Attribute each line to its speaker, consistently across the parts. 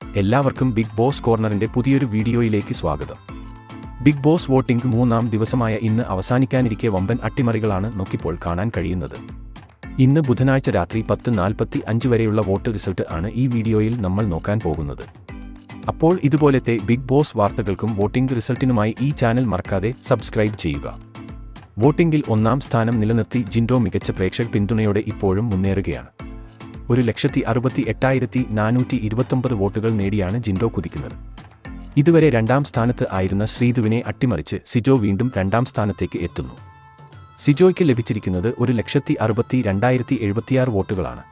Speaker 1: എല്ലാവർക്കും big boss കോർണറിന്റെ പുതിയൊരു വീഡിയോയിലേക്ക് സ്വാഗതം. ബിഗ് ബോസ് വോട്ടിംഗ് 3-ാം ദിവസമായ ഇന്ന് അവസാനിക്കാനിരിക്കെ വമ്പൻ അട്ടിമറികളാണ് നമുക്കിപ്പോൾ കാണാൻ കഴിയുന്നത്. ഇന്ന് ബുധനാഴ്ച രാത്രി 10:45 വരെയുള്ള വോട്ട് റിസൾട്ട് ആണ് ഈ വീഡിയോയിൽ നമ്മൾ നോക്കാൻ പോകുന്നത്. അപ്പോൾ ഇതുപോലത്തെ ബിഗ് ബോസ് വാർത്തകൾക്കും വോട്ടിംഗ് റിസൾട്ടിനുമായി ഈ ചാനൽ മറക്കാതെ സബ്സ്ക്രൈബ് ചെയ്യുക. വോട്ടിംഗിൽ 1-ാം സ്ഥാനം നിലനിർത്തി ജിൻഡോ മികച്ച പ്രേക്ഷക പിന്തുണയോടെ ഇപ്പോഴും മുന്നേറുകയാണ്. 1,68,429 വോട്ടുകൾ നേടിയാണ് ജിൻഡോ കുതിക്കുന്നത്. ഇതുവരെ 2-ാം സ്ഥാനത്ത് ആയിരുന്ന ശ്രീധുവിനെ അട്ടിമറിച്ച് സിജോ വീണ്ടും 2-ാം സ്ഥാനത്തേക്ക് എത്തുന്നു. സിജോയ്ക്ക് ലഭിച്ചിരിക്കുന്നത് 1,62,076 വോട്ടുകളാണ്.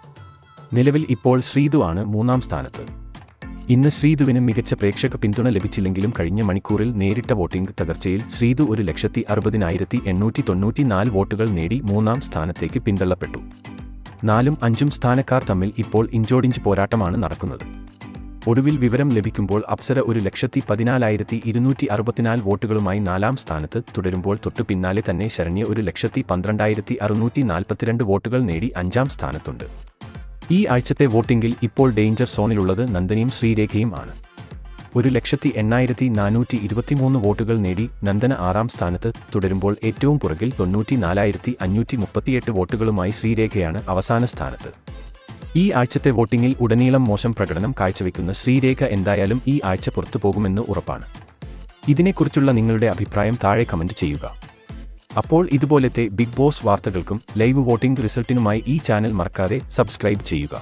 Speaker 1: നിലവിൽ ഇപ്പോൾ ശ്രീധു ആണ് 3-ാം സ്ഥാനത്ത്. ഇന്ന് ശ്രീധുവിന് മികച്ച പ്രേക്ഷക പിന്തുണ ലഭിച്ചില്ലെങ്കിലും കഴിഞ്ഞ മണിക്കൂറിൽ നേരിട്ട വോട്ടിംഗ് തകർച്ചയിൽ ശ്രീധു 1,60,894 വോട്ടുകൾ നേടി 3-ാം സ്ഥാനത്തേക്ക് പിന്തള്ളപ്പെട്ടു. 4-ഉം 5-ഉം സ്ഥാനക്കാർ തമ്മിൽ ഇപ്പോൾ ഇഞ്ചോടിഞ്ച് പോരാട്ടമാണ് നടക്കുന്നത്. ഒടുവിൽ വിവരം ലഭിക്കുമ്പോൾ അപ്സര 1,14,264 വോട്ടുകളുമായി 4-ാം സ്ഥാനത്ത് തുടരുമ്പോൾ തൊട്ടു പിന്നാലെ തന്നെ ശരണ്യ 1,12,642 വോട്ടുകൾ നേടി 5-ാം സ്ഥാനത്തുണ്ട്. ഈ ആഴ്ചത്തെ വോട്ടിംഗിൽ ഇപ്പോൾ ഡേഞ്ചർ സോണിലുള്ളത് നന്ദനയും ശ്രീരേഖയും ആണ്. 1,08,423 വോട്ടുകൾ നേടി നന്ദന 6-ാം സ്ഥാനത്ത് തുടരുമ്പോൾ ഏറ്റവും പുറകിൽ 94,538 വോട്ടുകളുമായി ശ്രീരേഖയാണ് അവസാന സ്ഥാനത്ത്. ഈ ആഴ്ചത്തെ വോട്ടിംഗിൽ ഉടനീളം മോശം പ്രകടനം കാഴ്ചവെക്കുന്ന ശ്രീരേഖ എന്തായാലും ഈ ആഴ്ച പുറത്തു പോകുമെന്ന് ഉറപ്പാണ്. ഇതിനെക്കുറിച്ചുള്ള നിങ്ങളുടെ അഭിപ്രായം താഴെ കമന്റ് ചെയ്യുക. അപ്പോൾ ഇതുപോലത്തെ ബിഗ് ബോസ് വാർത്തകൾക്കും ലൈവ് വോട്ടിംഗ് റിസൾട്ടിനുമായി ഈ ചാനൽ മറക്കാതെ സബ്സ്ക്രൈബ് ചെയ്യുക.